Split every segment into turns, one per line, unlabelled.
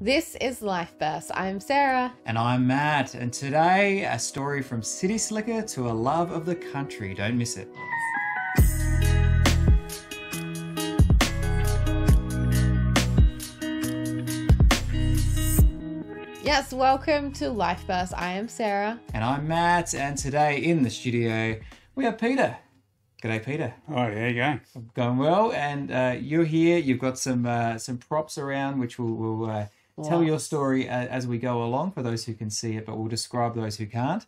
This is Life Burst. I'm Sarah.
And I'm Matt. And today, a story from city slicker to a love of the country. Don't miss it.
Yes, welcome to Life Burst. I am Sarah.
And I'm Matt. And today in the studio, we have Peter. G'day, Peter.
Oh, there you go.
Going well. And you're here. You've got some props around, which we'll tell your story as we go along for those who can see it, but we'll describe those who can't.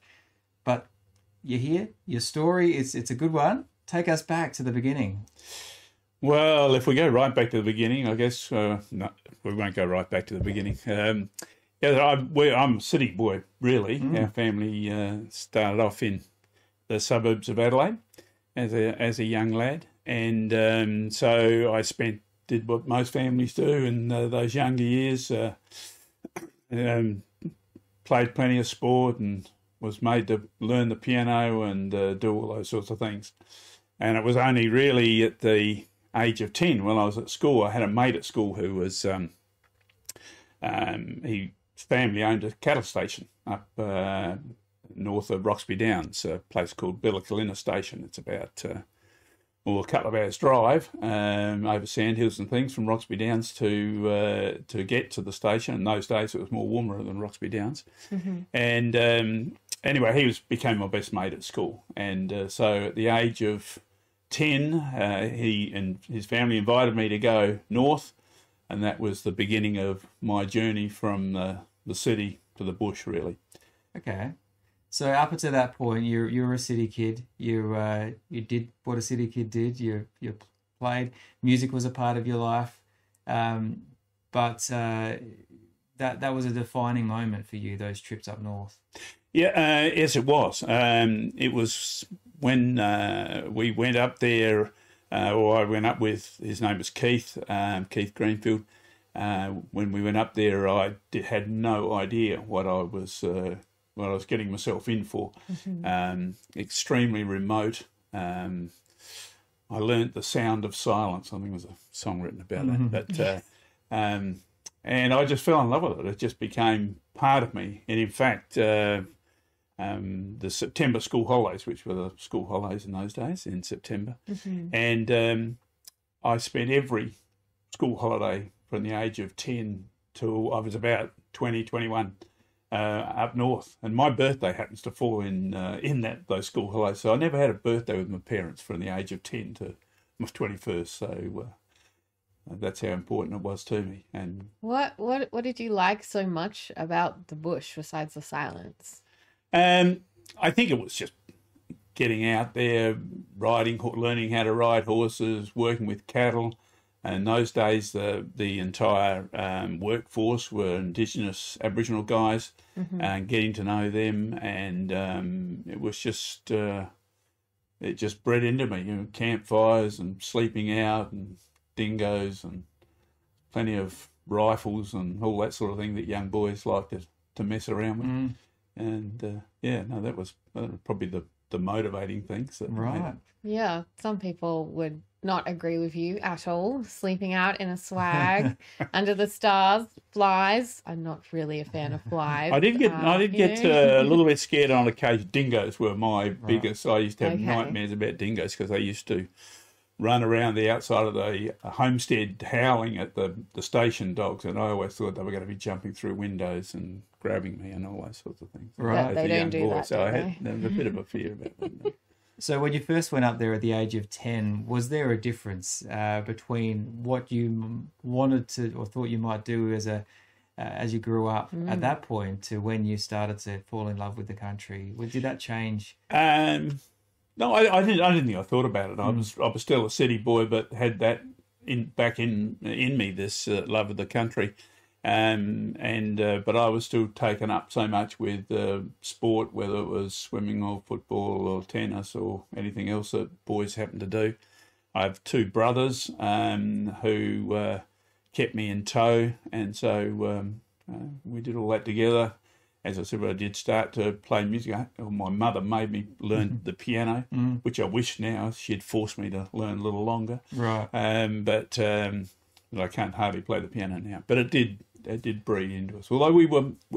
But you're here. Your story, it's a good one. Take us back to the beginning.
Well, if we go right back to the beginning, I guess, no, we won't go right back to the beginning. I'm a city boy, really. Our family started off in the suburbs of Adelaide as a young lad. And so I did what most families do in those younger years, played plenty of sport and was made to learn the piano and do all those sorts of things. And it was only really at the age of 10 when I was at school, I had a mate at school who was, his family owned a cattle station up north of Roxby Downs, a place called Billicolina Station. It's about a couple of hours drive over sandhills and things from Roxby Downs to get to the station. In those days, it was more warmer than Roxby Downs. Mm-hmm. And anyway, he became my best mate at school. And so at the age of 10, he and his family invited me to go north, and that was the beginning of my journey from the city to the bush, really.
Okay. So up until that point, you were a city kid. You did what a city kid did. You played. Music was a part of your life, but that was a defining moment for you. Those trips up north.
Yeah, yes, it was. It was when we went up there, or I went up with, his name was Keith Greenfield. When we went up there, I had no idea what I was getting myself in for. Mm-hmm. Extremely remote. I learnt the sound of silence. I think there was a song written about that. But and I just fell in love with it. It just became part of me. And in fact, the September school holidays, which were the school holidays in those days, in September, and I spent every school holiday from the age of 10 till I was about 20, 21. Up north, and my birthday happens to fall in those school holidays. So I never had a birthday with my parents from the age of 10 to my 21st. So that's how important it was to me. And
what did you like so much about the bush besides the silence?
I think it was just getting out there, learning how to ride horses, working with cattle. And in those days, the entire workforce were Indigenous Aboriginal guys, and getting to know them, and it was just it just bred into me. Campfires and sleeping out, and dingoes, and plenty of rifles and all that sort of thing that young boys like to mess around with. And that was probably the motivating things.
Right.
Yeah, some people would not agree with you at all. Sleeping out in a swag under the stars, flies. I'm not really a fan of flies.
I did get a little bit scared on occasion. Dingoes were my biggest. I used to have nightmares about dingoes because they used to run around the outside of the homestead howling at the station dogs, and I always thought they were going to be jumping through windows and grabbing me and all those sorts of things.
Right, they don't do that.
So I had a bit of a fear about them.
So when you first went up there at the age of 10, was there a difference between what you wanted to or thought you might do as you grew up at that point to when you started to fall in love with the country? Did that change?
No, I didn't think I thought about it. I was still a city boy, but had that back in me, this love of the country. But I was still taken up so much with sport, whether it was swimming or football or tennis or anything else that boys happen to do. I have two brothers who kept me in tow, and so we did all that together. As I said, I did start to play music. My mother made me learn the piano, which I wish now she'd forced me to learn a little longer.
Right.
But I can't hardly play the piano now. But it did did breed into us. Although we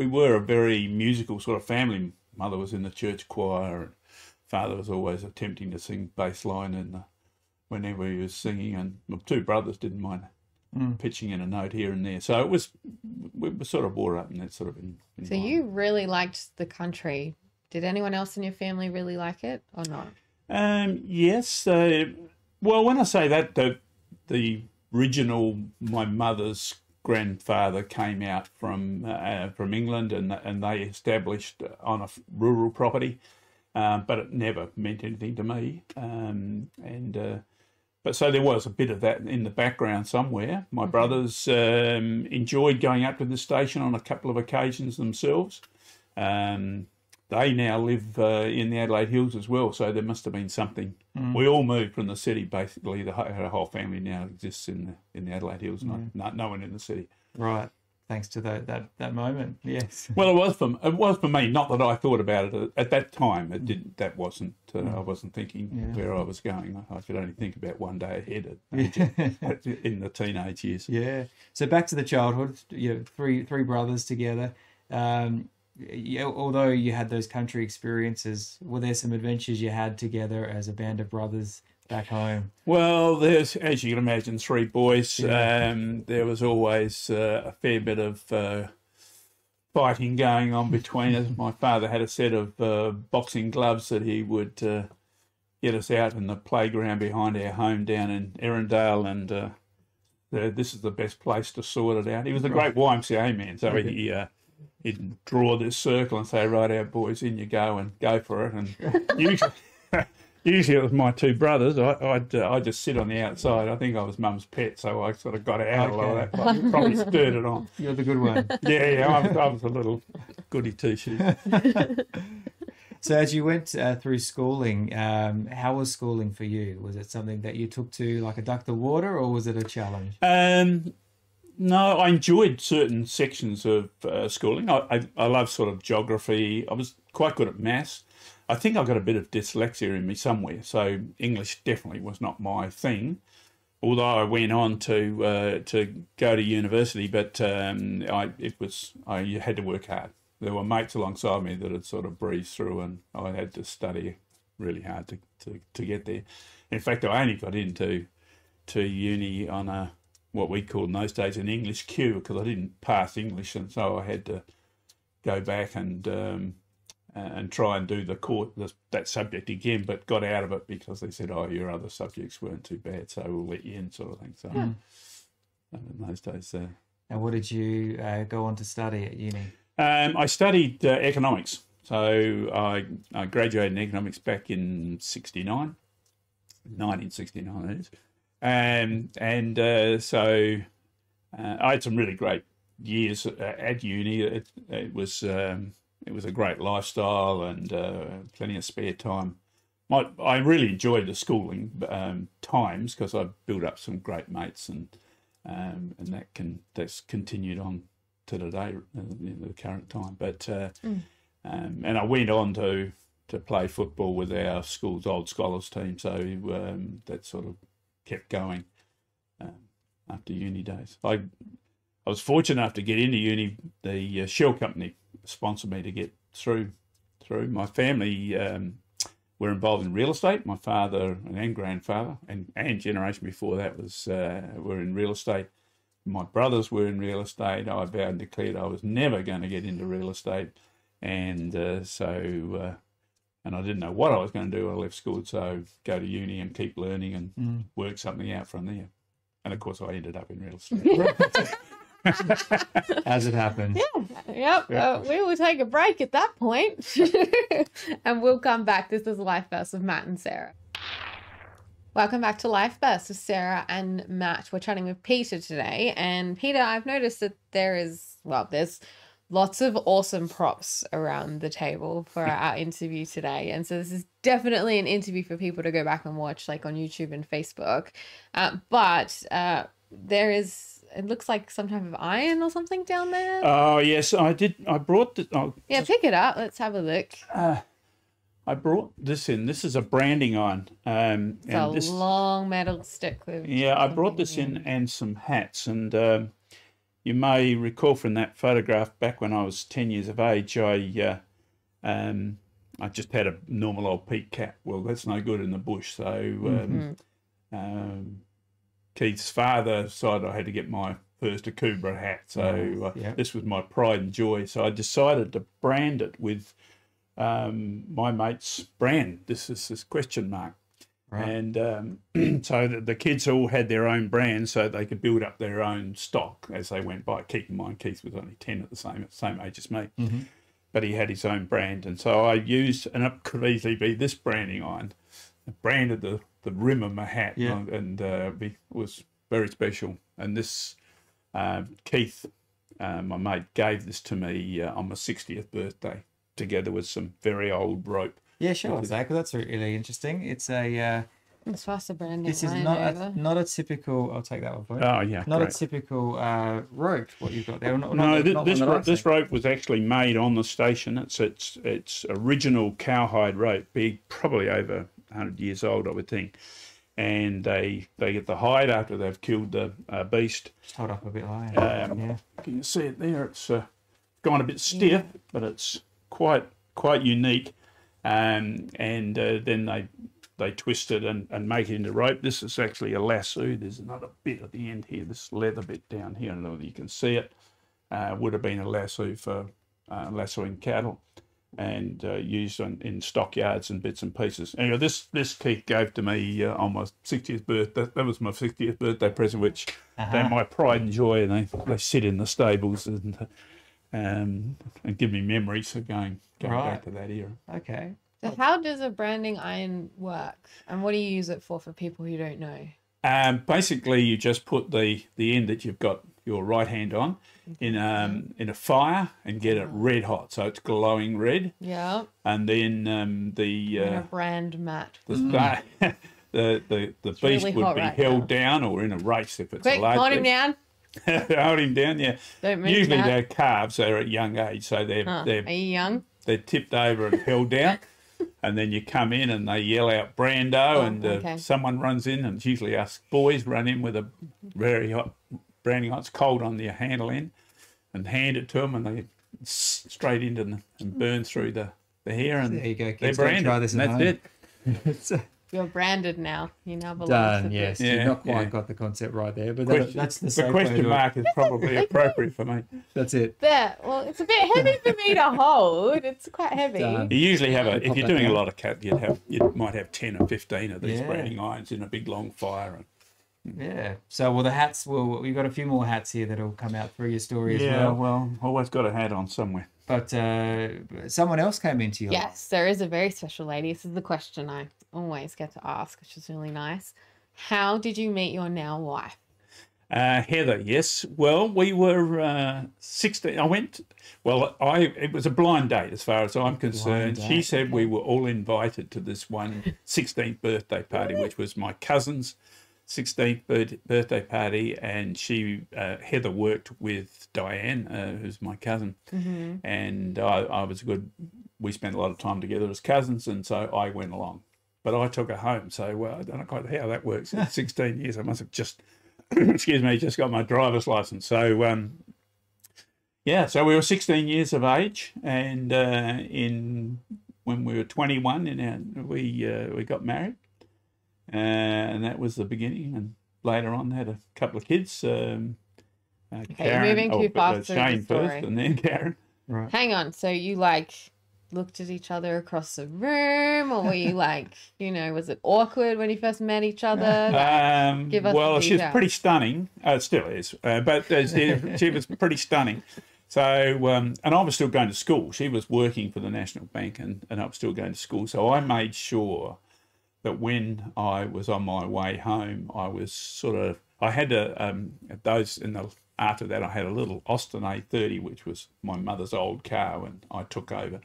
were a very musical sort of family. Mother was in the church choir, and father was always attempting to sing bass line and whenever he was singing, and my two brothers didn't mind pitching in a note here and there. So we were sort of brought up in that sort of environment.
So you really liked the country. Did anyone else in your family really like it or not?
Yes. Well, when I say that, the original, my mother's grandfather came out from England, and they established on a rural property, but it never meant anything to me. But so there was a bit of that in the background somewhere. My brothers enjoyed going up to the station on a couple of occasions themselves. They now live in the Adelaide Hills as well, so there must have been something. We all moved from the city, basically. Our whole family now exists in the Adelaide Hills, no one in the city.
Right. Thanks to that moment, yes.
Well, it was for me. Not that I thought about it at that time. It didn't. That wasn't. I wasn't thinking where I was going. I could only think about one day ahead in the teenage years.
Yeah. So back to the childhood. You know, three brothers together. Although you had those country experiences, were there some adventures you had together as a band of brothers back home?
Well, there's, as you can imagine, three boys. Yeah. There was always a fair bit of fighting going on between us. My father had a set of boxing gloves that he would get us out in the playground behind our home down in Erindale, and this is the best place to sort it out. He was a great YMCA man, so he'd draw this circle and say, right out, boys, in you go, and go for it. And usually it was my two brothers. I'd just sit on the outside. I think I was mum's pet, so I sort of got out of that. Probably spurred it on.
You're the good one.
Yeah, I was a little goody two-shoes.
So as you went through schooling, how was schooling for you? Was it something that you took to like a duck to water, or was it a challenge?
No, I enjoyed certain sections of schooling. I love sort of geography. I was quite good at maths. I think I got a bit of dyslexia in me somewhere, so English definitely was not my thing. Although I went on to go to university, but I had to work hard. There were mates alongside me that had sort of breezed through, and I had to study really hard to get there. In fact, I only got into uni on what we called in those days an English Q, because I didn't pass English, and so I had to go back and try and do that subject again, but got out of it because they said, "Oh, your other subjects weren't too bad, so we'll let you in," sort of thing. So in those days.
And what did you go on to study at uni?
I studied economics. So I graduated in economics back in 1969, that is. So I had some really great years at uni. It was a great lifestyle and plenty of spare time. I really enjoyed the schooling times because I built up some great mates, and that's continued on to today, the current time. But and I went on to play football with our school's old scholars team, so that sort of kept going after uni days. I was fortunate enough to get into uni. The shell company sponsored me to get through. My family were involved in real estate. My father and grandfather and generation before that were in real estate. My brothers were in real estate. I vowed and declared I was never going to get into real estate, and and I didn't know what I was going to do when I left school, so go to uni and keep learning and work something out from there. And of course, I ended up in real estate.
As it happens.
Yeah. Yep. We will take a break at that point. And we'll come back. This is Life Burst with Matt and Sarah. Welcome back to Life Burst with Sarah and Matt. We're chatting with Peter today. And Peter, I've noticed that there's lots of awesome props around the table for our interview today. And so this is definitely an interview for people to go back and watch, like on YouTube and Facebook. But there is, it looks like some type of iron or something down there.
Oh, yes, I did. I brought the...
pick it up. Let's have a look.
I brought this in. This is a branding iron.
It's a long metal stick.
I brought this in and some hats. And you may recall from that photograph back when I was 10 years of age, I just had a normal old peak cap. Well, that's no good in the bush. So Keith's father decided I had to get my first Scuba hat. So this was my pride and joy. So I decided to brand it with my mate's brand. This is this question mark. Right. And so the kids all had their own brand so they could build up their own stock as they went by. Keep in mind, Keith was only 10 at the same age as me. But he had his own brand. And so I used, and it could easily be this branding iron. I branded the rim of my hat, and it was very special. And this, Keith, my mate, gave this to me on my 60th birthday, together with some very old rope.
Yeah, sure, exactly. That's really interesting. It's a...
it's faster branding.
This is not a typical... I'll take that one for you.
Oh, yeah,
Not
great.
a typical rope, what you've got there.
This rope was actually made on the station. It's original cowhide rope, big, probably over 100 years old, I would think. And they get the hide after they've killed the beast.
Just hold up a bit higher.
Can you see it there? It's gone a bit stiff, but it's quite unique. And then they twist it and make it into rope. This is actually a lasso. There's another bit at the end here, this leather bit down here. I don't know whether you can see it. Would have been a lasso for lassoing cattle, and used in stockyards and bits and pieces. Anyway, this Keith gave to me on my 60th birthday. That was my 60th birthday present, which they're my pride and joy. And they sit in the stables and give me memories of going back to that era.
Okay.
So how does a branding iron work, and what do you use it for people who don't know?
Basically, you just put the end that you've got your right hand on in a fire and get it red hot, so it's glowing red.
Yeah.
And then
a brand mat.
The beast
really
would be held down, or in a race if it's a large.
Hold him down.
Hold him down, yeah.
Don't move.
Usually they're calves. They're at young age, so they're.
Are you young?
They're tipped over and held down. And then you come in and they yell out Brando, someone runs in, and it's usually us boys run in with a very hot branding iron. It's cold on the handle end, and hand it to them, and they straight into them and burn through the hair. And
there you go,
they're branded.
Try this
and that's it.
You're branded now. You now belong
done.
to
Yes,
this.
you've not quite got the concept right there, but that's
the question mark is probably appropriate for me.
That's it.
There. Well, it's a bit heavy for me to hold. It's quite heavy.
Done.
You usually have if you're doing a lot of cat, you might have 10 or 15 of these branding irons in a big long fire.
Yeah. So, well, the hats. Well, we've got a few more hats here that'll come out through your story as well.
Yeah. Well, always got a hat on somewhere.
But someone else came into your life.
Yes, there is a very special lady. This is the question I always get to ask, which is really nice. How did you meet your now wife?
Heather, yes. Well, we were 16. It was a blind date as far as I'm concerned. She said we were all invited to this one 16th birthday party, which was my cousin's 16th birthday party, and Heather worked with Diane, who's my cousin, and I was we spent a lot of time together as cousins, and so I went along. But I took her home, so I don't know quite how that works. In 16 years, I must have just, just got my driver's license. So, so we were 16 years of age, and when we were 21, we got married. And that was the beginning, and later on had a couple of kids. Karen,
moving too fast
Shane first, and then Karen.
Right.
Hang on. So you looked at each other across the room, or were you was it awkward when you first met each other? Give us
she was pretty stunning. It still is, but she was pretty stunning. So, and I was still going to school. She was working for the National Bank, and I was still going to school. So I made sure that when I was on my way home, I was I had after that I had a little Austin A30, which was my mother's old car when I took over.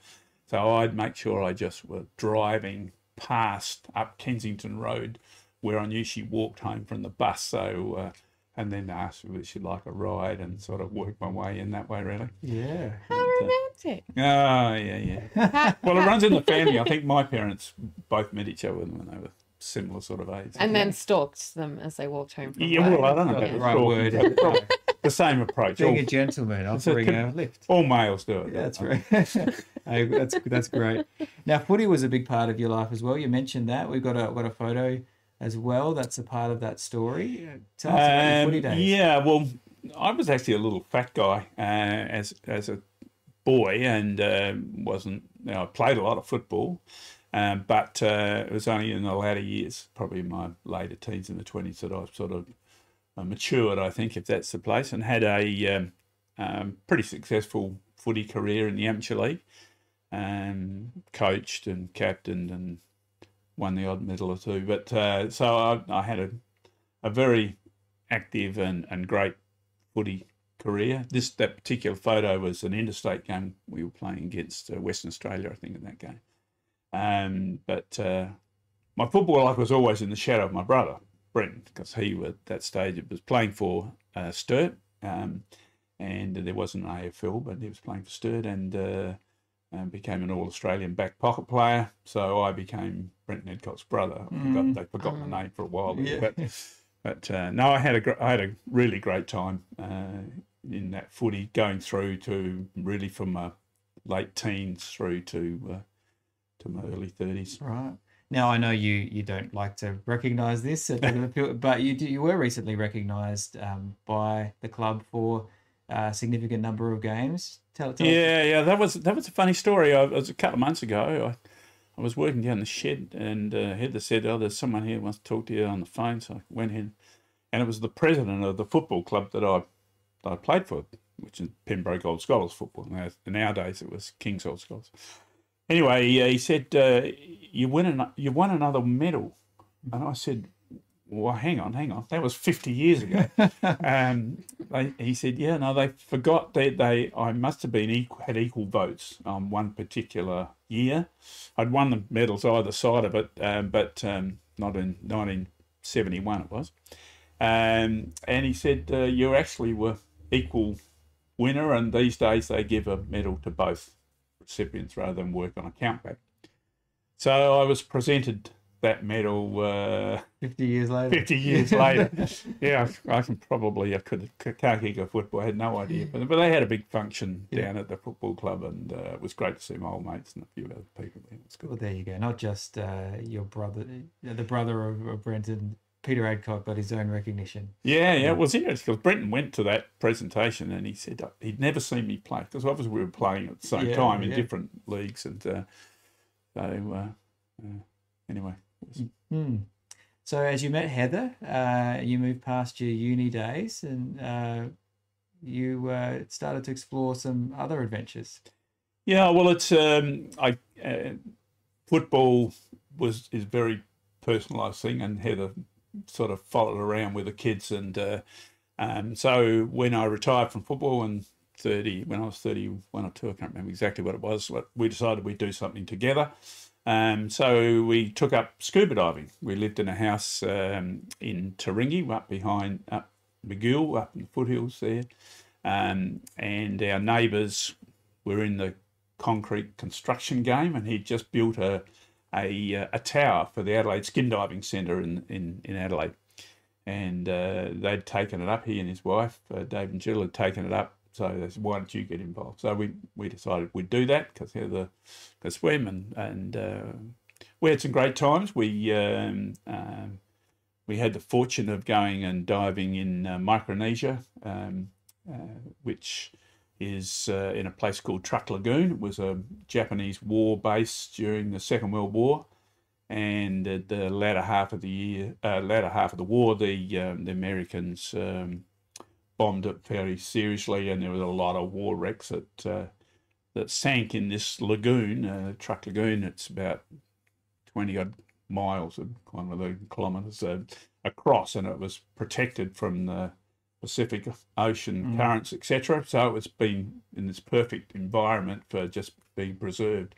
So I'd make sure I just were driving past up Kensington Road, where I knew she walked home from the bus. So, and then asked whether she'd like a ride, and sort of worked my way in that way, really.
Yeah.
How romantic.
Oh, yeah. Well, it runs in the family. I think my parents both met each other when they were similar sort of age.
And then stalked them as they walked home from work.
Well, I don't know about the right word. the same approach.
Being a gentleman, offering a lift.
All males do it.
Yeah, that's right. Hey, that's great. Now, footy was a big part of your life as well. You mentioned that. We've got a photo as well. That's a part of that story. Tell us about your footy days.
Yeah, well, I was actually a little fat guy as a boy, and wasn't. I played a lot of football, but it was only in the latter years, probably in my later teens in the 20s, that I sort of matured, I think, if that's the place, and had a pretty successful footy career in the amateur league. Coached and captained and won the odd medal or two. But so I had a very active and great footy career. That particular photo was an interstate game. We were playing against Western Australia, I think, in that game. But my football life was always in the shadow of my brother, Brenton, because he, at that stage, was playing for Sturt, and there wasn't an AFL, but he was playing for Sturt, and became an All-Australian back pocket player. So I became Brenton Adcock's brother. They'd forgotten the name for a while. Yeah. But no, I had a really great time in that footy, going through to really from my late teens through to my early 30s.
Right. Now, I know you don't like to recognise this, but you were recently recognised by the club for a significant number of games. Tell
yeah, that was a funny story. It was a couple of months ago. I was working down the shed, and Heather said, "Oh, there's someone here who wants to talk to you on the phone." So I went in, and it was the president of the football club that I played for, which is Pembroke Old Scholars football. Nowadays it was King's Old Scholars. Anyway, he said, "You won another medal," and I said, "Well, hang on. That was 50 years ago." He said, "Yeah, no, they forgot that I must have been had equal votes on one particular year. I'd won the medals either side of it, but not in 1971 it was." And he said, "You actually were equal winner, and these days they give a medal to both recipients rather than work on a countback." So I was presented that medal
50 years later.
50 years later. Yeah, I can't kick a football. I had no idea. But they had a big function down at the football club, and it was great to see my old mates and a few other people there. It was good.
Well, there you go. Not just your brother, the brother of Brenton, Peter Adcock, but his own recognition.
Yeah. It was interesting because Brenton went to that presentation and he said he'd never seen me play, because obviously we were playing at the same time in different leagues. And anyway.
So as you met Heather, you moved past your uni days, and you started to explore some other adventures.
Yeah, well, it's football is a very personalised thing, and Heather sort of followed around with the kids, and so when I retired from football when I was 31 or 2, I can't remember exactly what it was, we decided we'd do something together. So we took up scuba diving. We lived in a house in Taringi, up McGill, up in the foothills there. And our neighbours were in the concrete construction game, and he'd just built a tower for the Adelaide Skin Diving Centre in Adelaide. And they'd taken it up, he and his wife, Dave and Jill, had taken it up. So they said, "Why don't you get involved?" So we decided we'd do that because Heather could swim, and we had some great times. We had the fortune of going and diving in Micronesia, which is in a place called Truck Lagoon. It was a Japanese war base during the Second World War, and at the latter half of the war, the Americans bombed it very seriously, and there was a lot of war wrecks that sank in this lagoon, Truck Lagoon. It's about 20 odd miles, kind of the kilometres across, and it was protected from the Pacific Ocean currents, etc. So it's been in this perfect environment for just being preserved.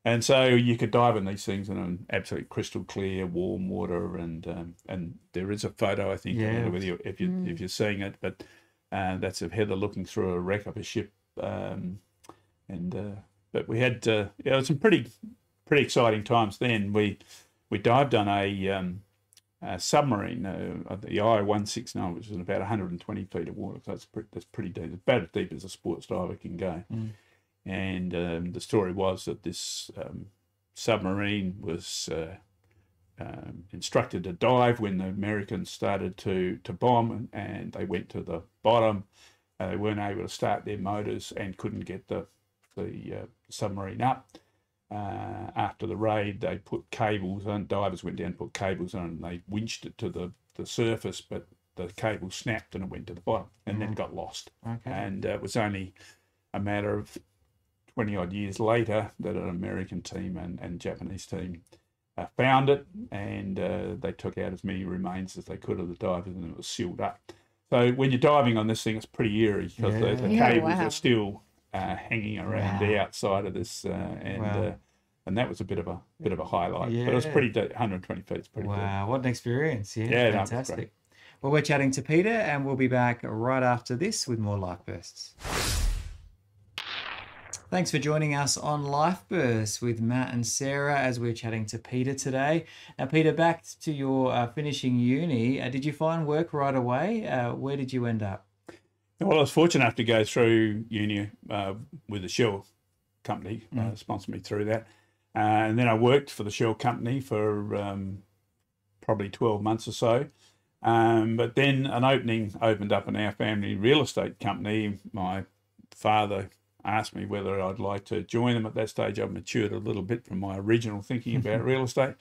And so you could dive in these things in an absolutely crystal clear, warm water, and there is a photo, I think, with you if you're seeing it. But that's of Heather looking through a wreck of a ship, but we had some pretty exciting times then. We dived on a submarine, the I-169, which is about 120 feet of water. So that's pretty deep. It's about as deep as a sports diver can go. And the story was that this submarine was instructed to dive when the Americans started to bomb, and they went to the bottom. They weren't able to start their motors and couldn't get the submarine up. After the raid, they put cables on. Divers went down and put cables on, and they winched it to the surface, but the cable snapped and it went to the bottom, and then got lost. And it was only a matter of 20 odd years later that an American team and Japanese team found it, and they took out as many remains as they could of the divers, and it was sealed up. So when you're diving on this thing, it's pretty eerie because the cables are still hanging around the outside of this, and that was a bit of a highlight. But it was pretty deep. 120 feet. It's pretty
wow, what an experience!
Yeah,
fantastic. Well, we're chatting to Peter, and we'll be back right after this with more Life Bursts. Thanks for joining us on Life Bursts with Matt and Sarah as we're chatting to Peter today. Now, Peter, back to your finishing uni. Did you find work right away? Where did you end up?
Well, I was fortunate enough to go through uni with the Shell company, sponsored me through that. And then I worked for the Shell company for probably 12 months or so. But then an opening opened up in our family real estate company. My father asked me whether I'd like to join them. At that stage, I'd matured a little bit from my original thinking about real estate.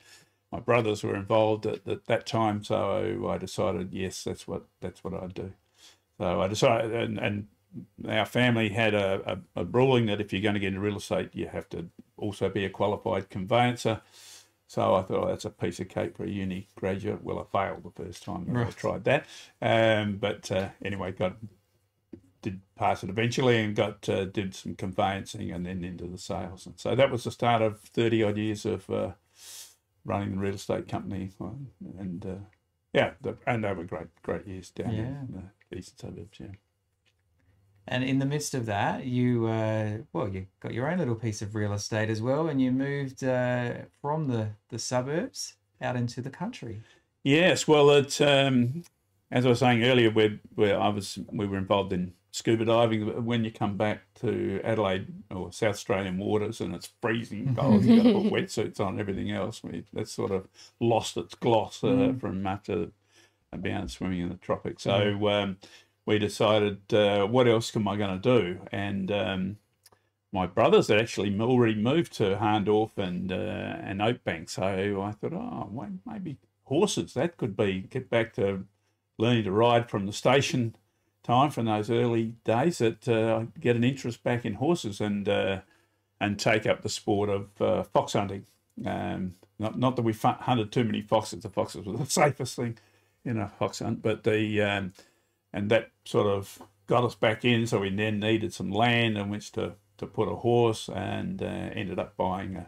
My brothers were involved at that time, so I decided, yes, that's what I'd do. So I decided, and our family had a ruling that if you're going to get into real estate, you have to also be a qualified conveyancer. So I thought, that's a piece of cake for a uni graduate. Well, I failed the first time that I tried that. But anyway, did pass it eventually, and did some conveyancing and then into the sales. And so that was the start of 30 odd years of running the real estate company. And they were great years down in the eastern suburbs. Yeah.
And in the midst of that, you got your own little piece of real estate as well, and you moved from the suburbs out into the country. Yes,
well, it's as I was saying earlier, we were involved in scuba diving. When you come back to Adelaide or South Australian waters and it's freezing cold, you've got to put wetsuits on, everything else. That's sort of lost its gloss from after being swimming in the tropics. So we decided, what else am I going to do? And my brothers had actually already moved to Harndorf and Oakbank. So I thought, maybe horses, that could be, get back to learning to ride from the station time from those early days, that I get an interest back in horses and take up the sport of fox hunting. Not that we hunted too many foxes. The foxes were the safest thing in a fox hunt, but and that sort of got us back in. So we then needed some land on which to put a horse, and ended up buying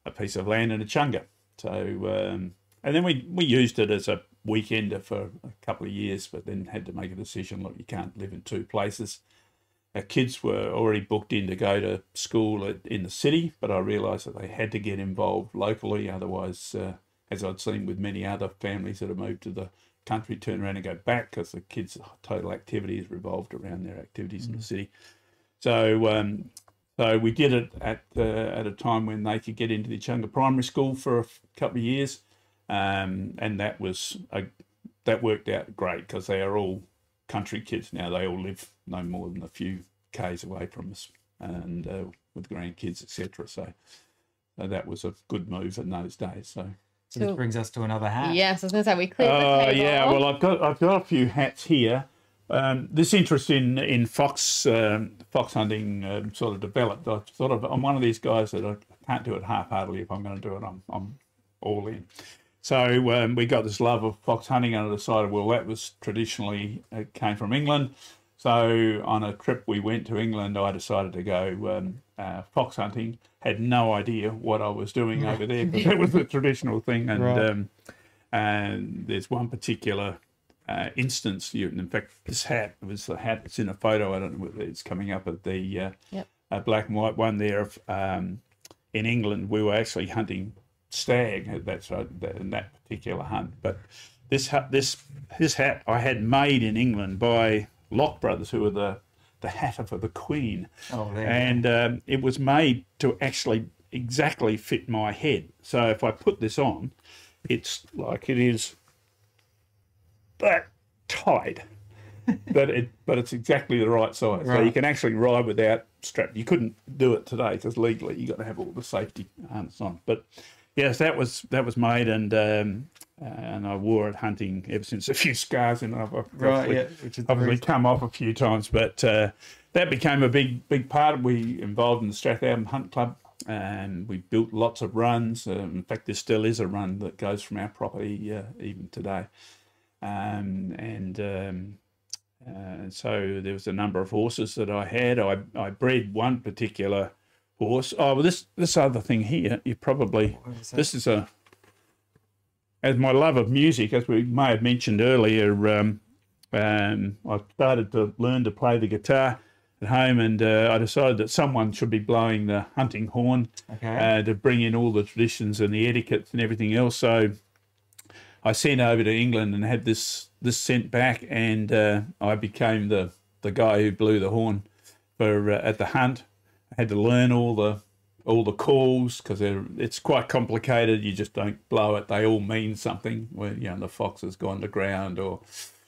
a piece of land in a chunga. So and then we used it as a weekender for a couple of years, but then had to make a decision, look, you can't live in two places. Our kids were already booked in to go to school in the city, but I realised that they had to get involved locally, otherwise, as I'd seen with many other families that have moved to the country, turn around and go back because the kids' total activities revolved around their activities in the city. So we did it at a time when they could get into the Chunga Primary School for a couple of years. And that worked out great because they are all country kids now. They all live no more than a few k's away from us, and with grandkids, etc. So that was a good move in those days. So this brings us to another hat.
Yes, I was going to say we cleared the table.
Yeah. Well, I've got a few hats here. This interest in fox hunting sort of developed. I'm one of these guys that I can't do it half-heartedly. If I'm going to do it, I'm all in. So we got this love of fox hunting, and I decided, well, that was traditionally, it came from England. So on a trip we went to England, I decided to go fox hunting. Had no idea what I was doing over there, because that was the traditional thing. And there's one particular instance. In fact, this hat was the hat that's in a photo. I don't know whether it's coming up at the black and white one there. In England, we were actually hunting stag. That's in that particular hunt. But this hat I had made in England by Lock Brothers, who were the hatter for the Queen.
Oh, there.
And it was made to actually exactly fit my head. So if I put this on, it's like it is that tight. but it's exactly the right size.
Right.
So you can actually ride without strap. You couldn't do it today because legally you got to have all the safety harness on. But yes, that was made, and I wore it hunting ever since. A few scars, and I've obviously come off a few times. But that became a big part. We involved in the Strathalbyn Hunt Club, and we built lots of runs. In fact, there still is a run that goes from our property even today, so there was a number of horses that I had. I bred one particular horse. Oh, well, this other thing here, you probably, this is as my love of music, as we may have mentioned earlier, I started to learn to play the guitar at home, and I decided that someone should be blowing the hunting horn to bring in all the traditions and the etiquettes and everything else. So I sent over to England and had this sent back, and I became the guy who blew the horn for at the hunt. I had to learn all the calls because it's quite complicated. You just don't blow it; they all mean something. Where the fox has gone to ground, or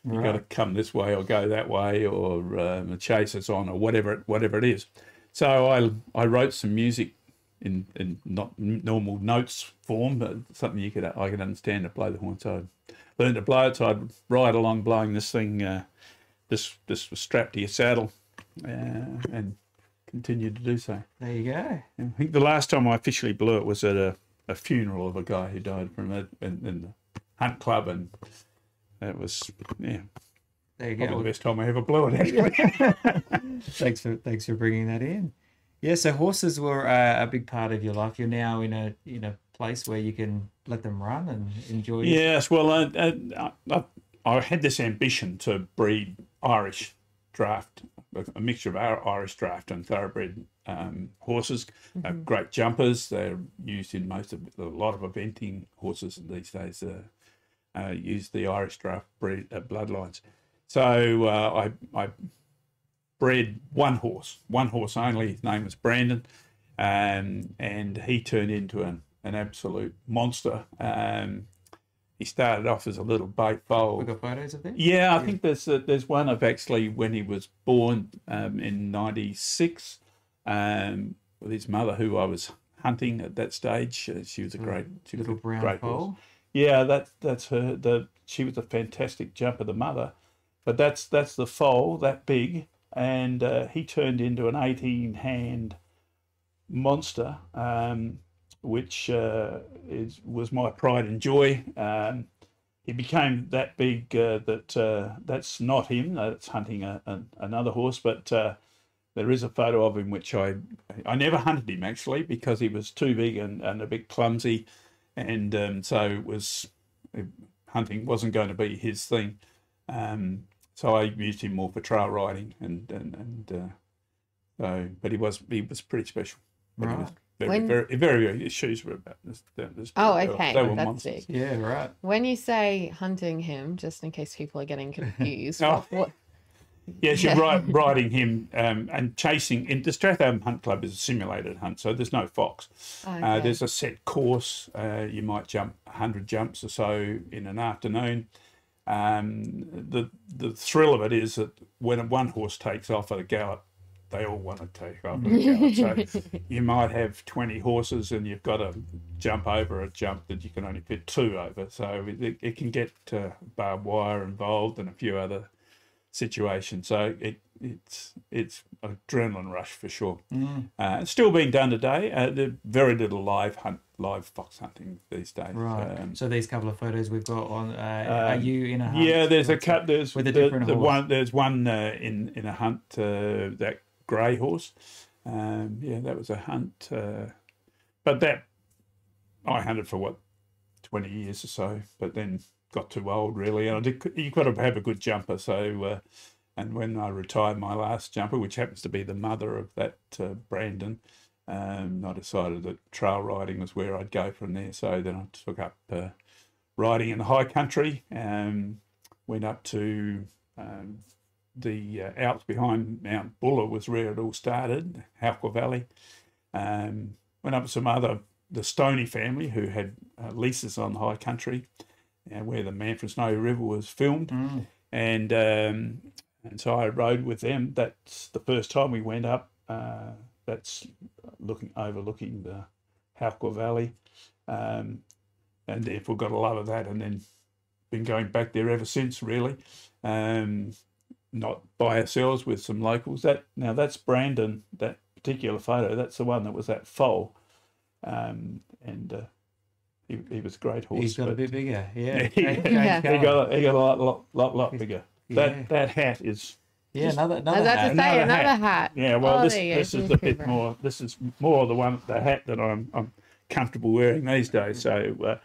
you got to come this way or go that way, or the chase is on, or whatever it is. So I wrote some music in not normal notes form, but something I could understand to play the horn. So I learned to blow it. So I'd ride along blowing this thing. This was strapped to your saddle, and continued to do so.
There you go.
I think the last time I officially blew it was at a funeral of a guy who died from it in the hunt club, and that was
There you
probably
go.
the best time I ever blew it. Actually,
Thanks for bringing that in. Yeah, so horses were a big part of your life. You're now in a place where you can let them run and enjoy.
Yes, well, I had this ambition to breed Irish draft, a mixture of our Irish draft and thoroughbred horses. Great jumpers. They're used in a lot of eventing horses these days. Use the Irish draft breed bloodlines. So I bred one horse only. His name was Brandon, and he turned into an absolute monster. He started off as a little bait foal.
We've got photos of them?
Yeah, I think there's one of actually when he was born in '96 with his mother, who I was hunting at that stage. She was a great
brown foal.
horse. Yeah, that's her. She was a fantastic jumper, the mother, but that's the foal that big, and he turned into an 18-hand monster. Which was my pride and joy. He became that big that's not him. That's hunting another horse. But there is a photo of him which I never hunted him actually because he was too big and a bit clumsy, and so hunting wasn't going to be his thing. So I used him more for trail riding, but he was pretty special.
Right.
Very, his shoes were about this.
Oh, okay.
They were
That's
monsters.
big.
Yeah, right.
When you say hunting him, just in case people are getting confused,
Oh.
what?
Yes, you're right. Riding him and chasing. In the Strathalbyn Hunt Club is a simulated hunt, so there's no fox.
Okay.
There's a set course. You might jump 100 jumps or so in an afternoon. The thrill of it is that when one horse takes off at a gallop, they all want to take off at a gallop. So you might have 20 horses and you've got to jump over a jump that you can only fit 2 over. So it can get barbed wire involved and a few other situations. So it's adrenaline rush for sure. It's still being done today. There's very little live fox hunting these days.
Right. So these couple of photos we've got on. Are you in a hunt?
Yeah, there's a cut. There's
with a different horse.
one. There's one in a hunt. That grey horse. That was a hunt. But that I hunted for 20 years or so. But then got too old really, and you've got to have a good jumper. So, and when I retired my last jumper, which happens to be the mother of that Brandon, I decided that trail riding was where I'd go from there. So then I took up riding in the high country, went up to the Alps behind Mount Buller was where it all started, Halkwa Valley. Went up with the Stoney family who had leases on the high country, where the Man from Snowy River was filmed. And so I rode with them. That's the first time we went up. That's overlooking the Halkwa Valley, and therefore got a love of that, and then been going back there ever since, really. Not by ourselves, with some locals. That's Brandon, that particular photo. That's the one that was at foal, and he was a great horse.
He's got a bit bigger, yeah.
He got a lot bigger.
Yeah.
That hat is.
Yeah, another
I was about
hat.
to say another hat.
Yeah, well,
Oh,
this
there you
is
go.
a bit more. This is more the hat that I'm comfortable wearing these days. So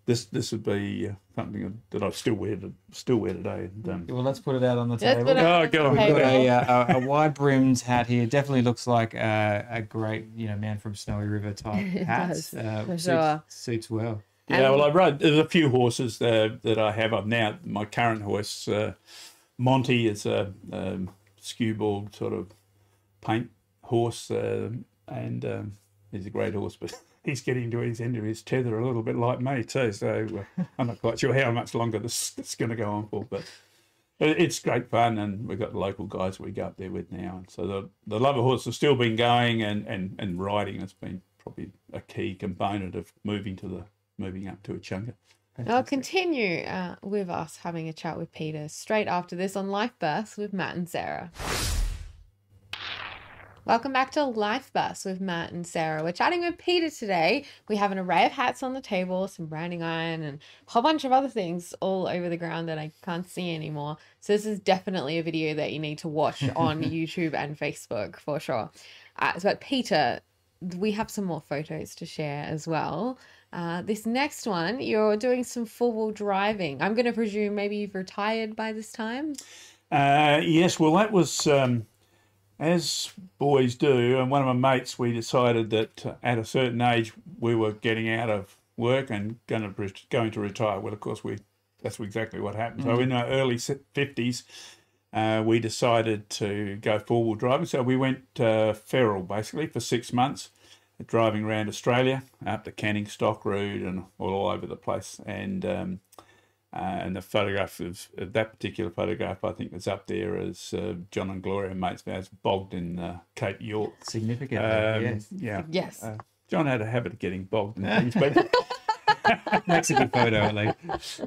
this would be something that I still wear today. And,
Well, let's put it out on the
Let's
table.
put it out on
go
the
on.
We've
table.
got a wide-brimmed hat here. Definitely looks like a great, Man from Snowy River type
It
hat.
does, for sure.
Suits well.
yeah, well, I rode. There's a few horses that I have up now. My current horse, Monty, is a skewbald sort of paint horse, and he's a great horse, but he's getting to his end of his tether a little bit like me too. So I'm not quite sure how much longer this is going to go on for, but it's great fun, and we've got the local guys we go up there with now. And so the love of horse has still been going, and riding has been probably a key component of moving up to Echunga.
I'll continue with us having a chat with Peter straight after this on Life Bursts with Matt and Sarah. Welcome back to Life Bursts with Matt and Sarah. We're chatting with Peter today. We have an array of hats on the table, some branding iron, and a whole bunch of other things all over the ground that I can't see anymore. So this is definitely a video that you need to watch on YouTube and Facebook for sure. But Peter, we have some more photos to share as well. This next one, you're doing some four-wheel driving. I'm going to presume maybe you've retired by this time?
Yes, well, that was, as boys do, and one of my mates, we decided that at a certain age we were getting out of work and going to retire. Well, of course, that's exactly what happened. So in our early 50s, we decided to go four-wheel driving. So we went feral, basically, for 6 months, driving around Australia, up the Canning Stock Route and all over the place. And the photograph of that particular photograph, I think, is up there as John and Gloria mates. It's bogged in Cape York.
Significant, yes.
Yeah.
Yes.
John had a habit of getting bogged in things, but
Makes a good photo, at least.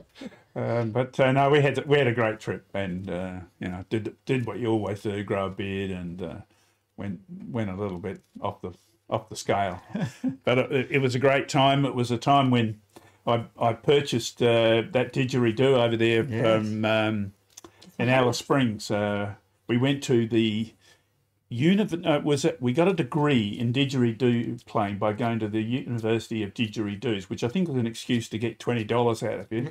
no, we had a great trip, and did what you always do, grow a beard, and went a little bit off the scale. But it was a great time. It was a time when I purchased that didgeridoo over there from in Alice Springs. We went to the we got a degree in didgeridoo playing by going to the University of Didgeridoos, which I think was an excuse to get $20 out of you.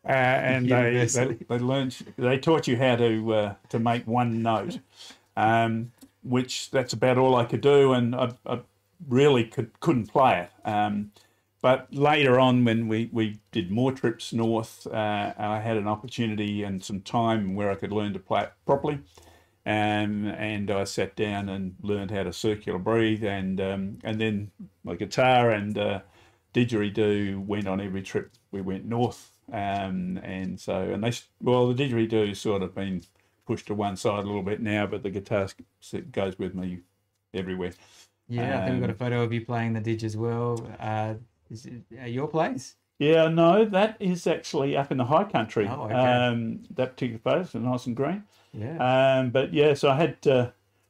And they taught you how to make one note, which that's about all I could do, and I really couldn't play it. But later on, when we did more trips north, I had an opportunity and some time where I could learn to play it properly. And I sat down and learned how to circular breathe, and then my guitar and didgeridoo went on every trip we went north. The didgeridoo's sort of been pushed to one side a little bit now, but the guitar goes with me everywhere.
Yeah, I think we've got a photo of you playing the didge as well. Is it at your place?
Yeah, no, that is actually up in the high country.
Oh, okay.
That particular photo is nice and green.
Yeah.
But yeah, so I had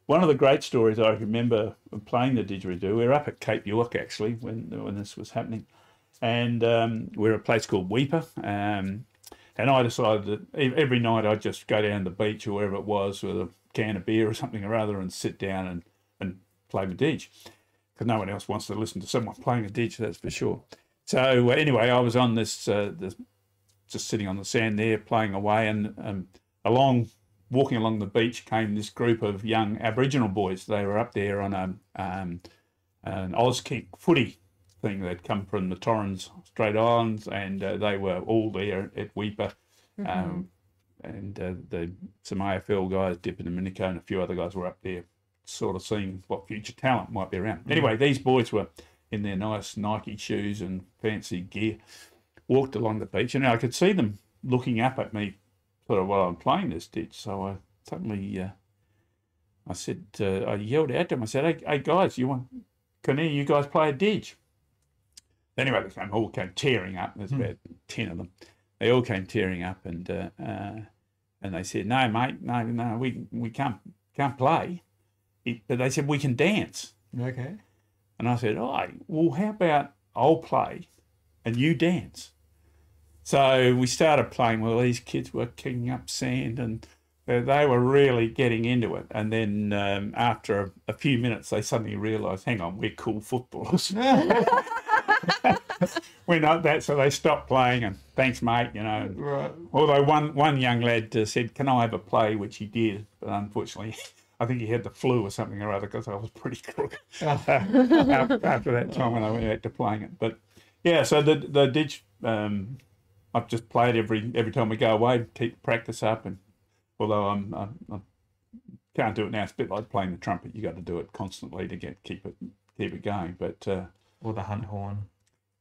one of the great stories I remember playing the didgeridoo. We were up at Cape York actually when this was happening, and we were at a place called Weeper. And I decided that every night I'd just go down to the beach or wherever it was with a can of beer or something or other and sit down and play the didge, because no one else wants to listen to someone playing a didge, that's for sure. So anyway, I was on this just sitting on the sand there playing away, and walking along the beach came this group of young Aboriginal boys. They were up there on an Auskick footy thing that come from the Torrens Strait Islands, and they were all there at Weipa. Some AFL guys, Dipper Dominico, and a few other guys were up there sort of seeing what future talent might be around. Anyway, these boys were in their nice Nike shoes and fancy gear, walked along the beach, and I could see them looking up at me sort of while I'm playing this ditch. So I suddenly, I yelled out to them, I said, hey guys, can any of you guys play a ditch? Anyway, they all came tearing up. There's about 10 of them. They all came tearing up, and they said, no, mate, no, we can't play. But they said, we can dance.
Okay.
And I said, well, how about I'll play and you dance? So we started playing. Well, these kids were kicking up sand, and they were really getting into it. And then after a few minutes, they suddenly realised, hang on, we're cool footballers. We're not that, so they stopped playing, and thanks, mate, you know.
Right.
Although one young lad said, can I have a play, which he did, but unfortunately, I think he had the flu or something or other, because I was pretty crook after that time when I went out to playing it. But yeah, so the ditch, I've just played every time we go away, keep practice up, and although I can't do it now, it's a bit like playing the trumpet. You got to do it constantly to keep it going. But
or the hunt horn.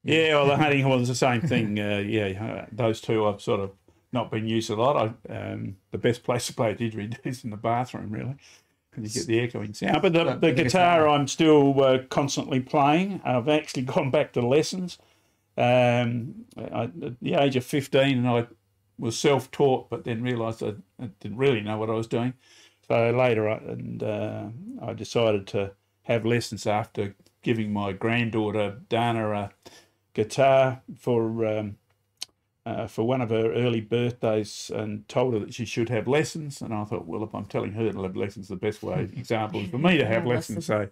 Yeah, well, the hunting horn's the same thing. Those two I've sort of not been used a lot. The best place to play a didgeridoo is in the bathroom, really, because you get the echoing sound. But the guitar I'm still constantly playing. I've actually gone back to lessons. At the age of 15, and I was self-taught, but then realised I didn't really know what I was doing. So later, I decided to have lessons after giving my granddaughter Dana a guitar for one of her early birthdays, and told her that she should have lessons. And I thought, well, if I'm telling her to have lessons, the best example is for me to have lessons. So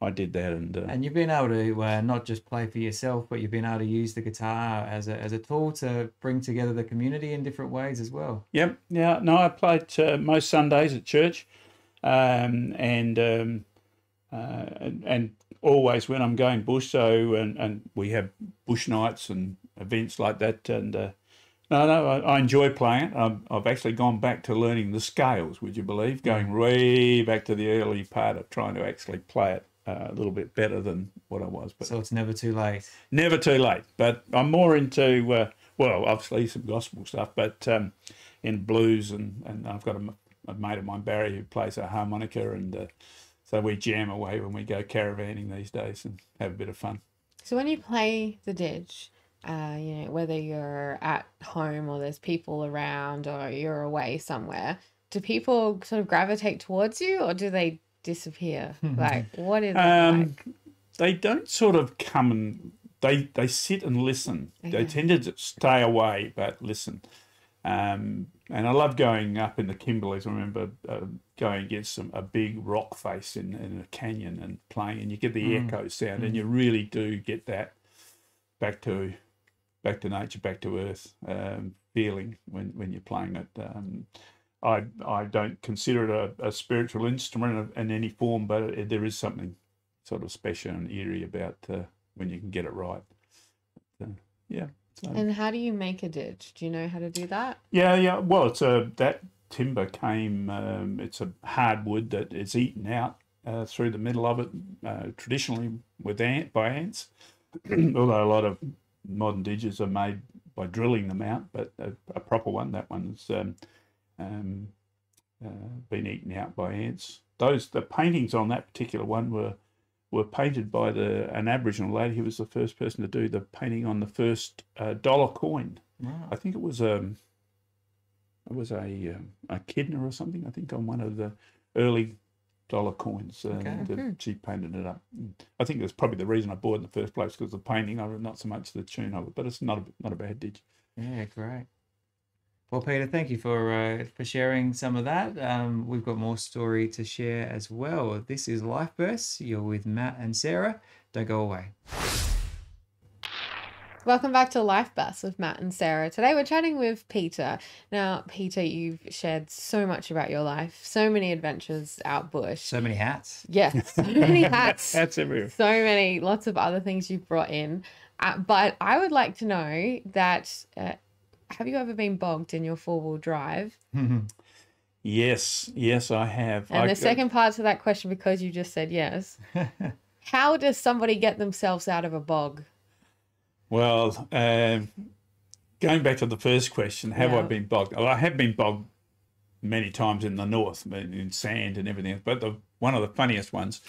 I did that, and
you've been able to not just play for yourself, but you've been able to use the guitar as a tool to bring together the community in different ways as well.
Yep. Yeah. No, I played most Sundays at church, and always when I'm going bush. So and we have bush nights and events like that. And I enjoy playing it. I've actually gone back to learning the scales. Would you believe? Going way back to the early part of trying to actually play it a little bit better than what I was. But
so it's never too late.
Never too late. But I'm more into obviously some gospel stuff, but in blues, and I've got a mate of mine, Barry, who plays a harmonica, and so we jam away when we go caravanning these days and have a bit of fun.
So when you play the didge, whether you're at home or there's people around or you're away somewhere, do people sort of gravitate towards you, or do they disappear? Like, what is it like?
They don't sort of come and they sit and listen. Okay. They tend to stay away but listen. And I love going up in the Kimberleys. I remember going against a big rock face in a canyon and playing, and you get the echo sound, and you really do get that back to nature, back to earth feeling when you're playing it. I don't consider it a spiritual instrument in any form, but there is something sort of special and eerie about when you can get it right. Yeah. So.
And how do you make a didge? Do you know how to do that?
Yeah. Well, it's that timber came. It's a hardwood that is eaten out through the middle of it, traditionally by ants. Although a lot of modern didges are made by drilling them out, but a proper one, that one's been eaten out by ants. The paintings on that particular one were painted by an Aboriginal lady. He was the first person to do the painting on the first dollar coin. Wow. I think it was a kidney or something. I think on one of the early dollar coins. She painted it up. I think that's probably the reason I bought it in the first place, because the painting, not so much the tune of it. But it's not a bad ditch.
Yeah, great. Well, Peter, thank you for sharing some of that. We've got more story to share as well. This is Life Bursts. You're with Matt and Sarah. Don't go away.
Welcome back to Life Bus with Matt and Sarah. Today we're chatting with Peter. Now, Peter, you've shared so much about your life, so many adventures out bush.
So many hats.
Yes, so many hats.
Hats everywhere.
So many, lots of other things you've brought in. But I would like to know that, have you ever been bogged in your four-wheel drive?
Yes, I have.
And the second part to that question, because you just said yes, how does somebody get themselves out of a bog?
Well, going back to the first question, have I been bogged? Well, I have been bogged many times in the north, in sand and everything else. But one of the funniest ones,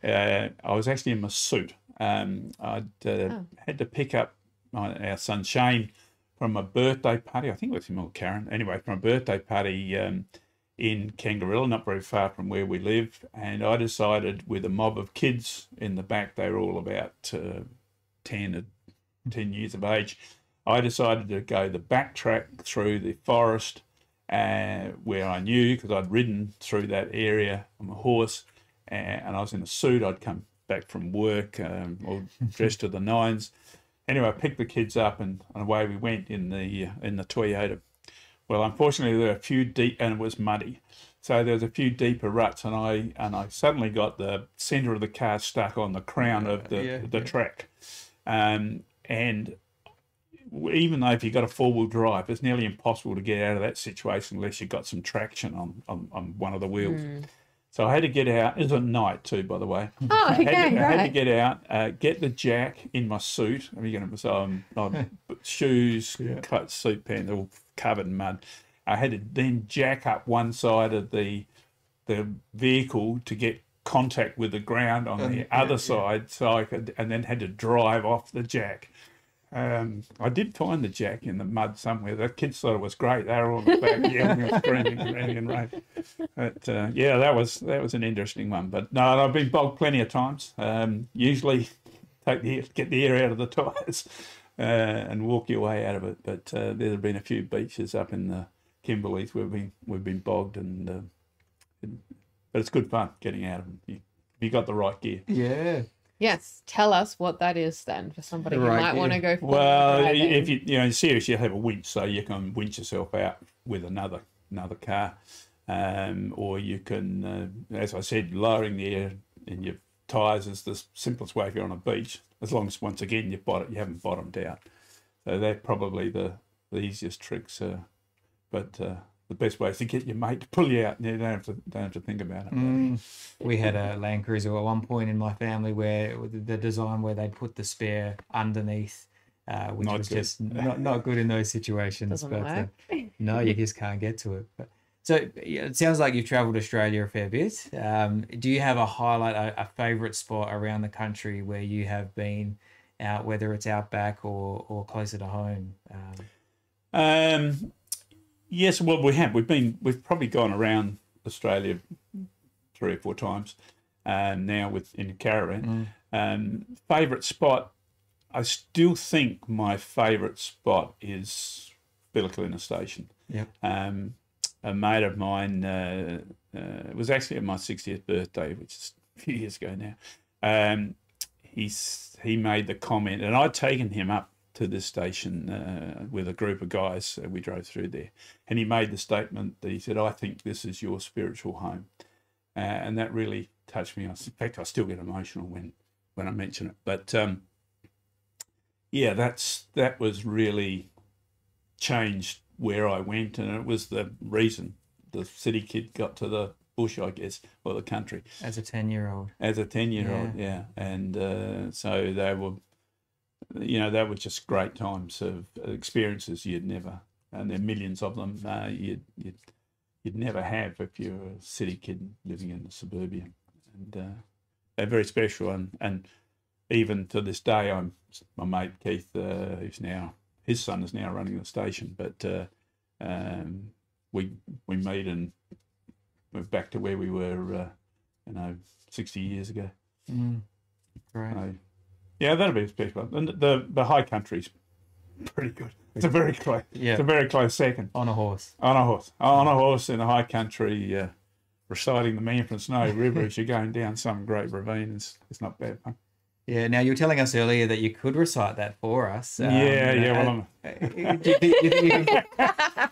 I was actually in my suit. I'd had to pick up our son Shane from a birthday party. I think it was him or Karen. Anyway, from a birthday party in Kangaroo, not very far from where we live. And I decided, with a mob of kids in the back, they were all about 10 years of age, I decided to go the back track through the forest where I knew, because I'd ridden through that area on my horse, and I was in a suit. I'd come back from work all dressed to the nines. Anyway, I picked the kids up and away we went in the Toyota. Well, unfortunately, there were a few deep, and it was muddy. So there was a few deeper ruts, and I suddenly got the centre of the car stuck on the crown of the track. And even though if you've got a four-wheel drive, it's nearly impossible to get out of that situation unless you've got some traction on one of the wheels. So I had to get out. It was at night too, by the way.
Oh, okay,
I had to get out, get the jack in my suit. Shoes, cut suit pants, all covered in mud. I had to then jack up one side of the vehicle to get contact with the ground on the other side, so I could, and then had to drive off the jack. I did find the jack in the mud somewhere. The kids thought it was great. They were all in the back yelling and screaming and raving. But that was an interesting one. But no, I've been bogged plenty of times. Usually get the air out of the tyres and walk your way out of it. But there have been a few beaches up in the Kimberleys where we've been bogged, but it's good fun getting out of them. You got the right gear.
Yeah.
Yes, tell us what that is then, for somebody who
Right,
might want to go for
Well,
driving.
if you seriously, you have a winch, so you can winch yourself out with another car, or you can, as I said, lowering the air in your tyres is the simplest way if you're on a beach, as long as once again you haven't bottomed out. So they're probably the easiest tricks, but the best way is to get your mate to pull you out, and you don't have to think about it.
We had a Land Cruiser at one point in my family where the design where they'd put the spare underneath, which
Not
was
good.
just not good in those situations.
Doesn't
but
work.
no, you just can't get to it. But so it sounds like you've travelled Australia a fair bit. Do you have a highlight, a favourite spot around the country where you have been out, whether it's outback or closer to home?
Yes, well, we have. We've probably gone around Australia 3 or 4 times now in a caravan. Favourite spot, I still think my favourite spot is Billaclina Station.
Yep.
A mate of mine, it was actually at my 60th birthday, which is a few years ago now. He made the comment, and I'd taken him up to this station with a group of guys. We drove through there, and he made the statement that he said, "I think this is your spiritual home," and that really touched me. In fact, I still get emotional when I mention it. But that was really changed where I went, and it was the reason the city kid got to the bush, I guess, or the country.
As a 10-year-old.
As a 10-year-old, yeah. And so they were just great times of experiences you'd never, and there are millions of them, you'd never have if you're a city kid living in the suburbia. And they're very special, and even to this day, my mate Keith, his son is now running the station, but we meet and we're back to where we were, 60 years ago.
Great.
So, yeah, that'll be special. And the high country's pretty good. It's a very close.
Yeah.
It's a very close second.
On a horse.
On a horse in the high country, reciting the Man from Snow River as you're going down some great ravine. It's not bad fun.
Yeah. Now, you were telling us earlier that you could recite that for us.
Well,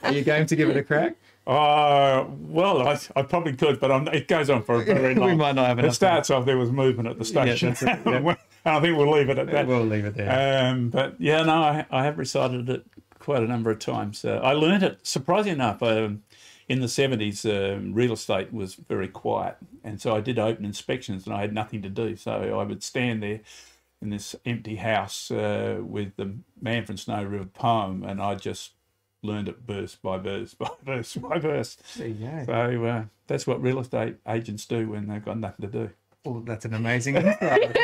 Are you going to give it a crack?
well, I probably could, but it goes on for a very long.
We might not have enough.
It starts off, there was movement at the station.
Yeah.
I think we'll leave it at that.
We'll leave it there.
But yeah, no, I have recited it quite a number of times. I learned it, surprisingly enough, in the 70s, real estate was very quiet. And so I did open inspections and I had nothing to do. So I would stand there in this empty house with the Man from Snow River poem, and I just learned it verse by verse by verse by verse.
There you go.
So that's what real estate agents do when they've got nothing to do.
Well, that's an amazing insight.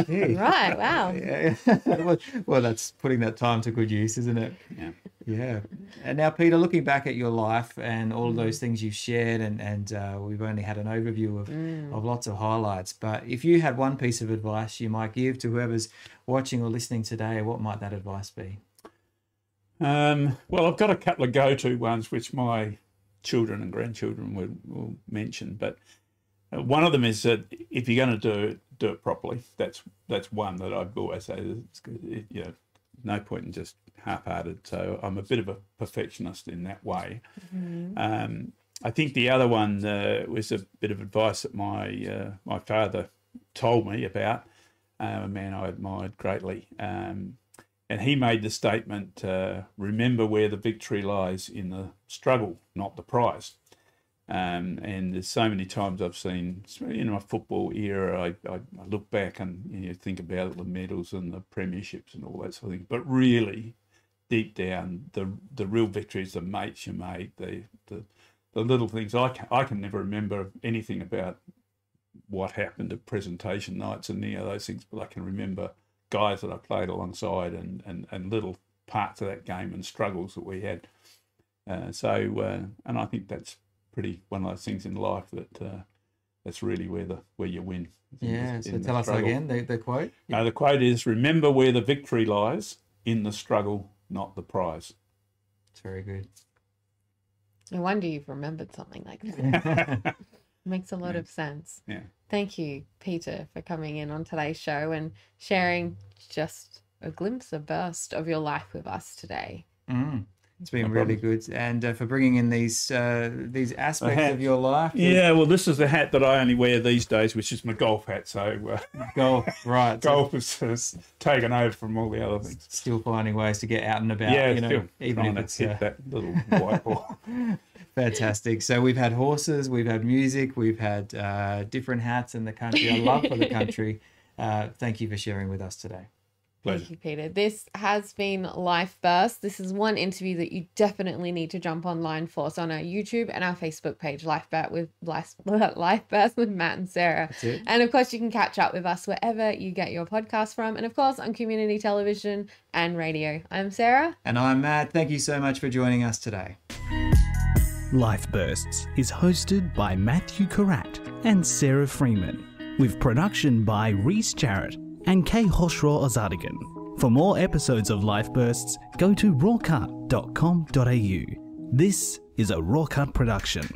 Right, wow.
Yeah. Well, that's putting that time to good use, isn't it?
Yeah.
Yeah. And now, Peter, looking back at your life and all of those things you've shared, and we've only had an overview of lots of highlights, but if you had one piece of advice you might give to whoever's watching or listening today, what might that advice be?
Well, I've got a couple of go-to ones which my children and grandchildren will mention, but one of them is that if you're going to do it properly. That's one that I've always say. No point in just half-hearted. So I'm a bit of a perfectionist in that way. Mm-hmm. I think the other one was a bit of advice that my father told me about, a man I admired greatly. And he made the statement, remember where the victory lies in the struggle, not the prize. And there's so many times I've seen, in my football era, I look back and think about the medals and the premierships and all that sort of thing. But really, deep down, the real victories, the mates you made, the little things. I can never remember anything about what happened at presentation nights and any of those things, but I can remember guys that I played alongside and little parts of that game and struggles that we had. And I think that's pretty one of those things in life that's really where you win.
Yeah, so tell us again the quote.
The quote is, remember where the victory lies in the struggle, not the prize.
It's very good.
No wonder you've remembered something like that. Makes a lot of sense.
Yeah.
Thank you, Peter, for coming in on today's show and sharing just a glimpse, a burst of your life with us today.
It's been really good, and for bringing in these aspects of your life.
Yeah, well, this is the hat that I only wear these days, which is my golf hat. So
golf, right?
Golf has taken over from all the other things.
Still finding ways to get out and about.
Yeah,
even if it's
hit that little white ball.
Fantastic. So we've had horses, we've had music, we've had different hats in the country. A love for the country. Thank you for sharing with us today.
Pleasure.
Thank you, Peter. This has been Life Burst. This is one interview that you definitely need to jump online for. So on our YouTube and our Facebook page, Life Burst with Matt and Sarah.
That's it.
And of course, you can catch up with us wherever you get your podcast from. And of course, on community television and radio. I'm Sarah.
And I'm Matt. Thank you so much for joining us today.
Life Bursts is hosted by Matthew Karat and Sarah Freeman, with production by Reese Jarrett and Kay Hoshro Ozadigan. For more episodes of Life Bursts, go to rawcut.com.au. This is a RawCut production.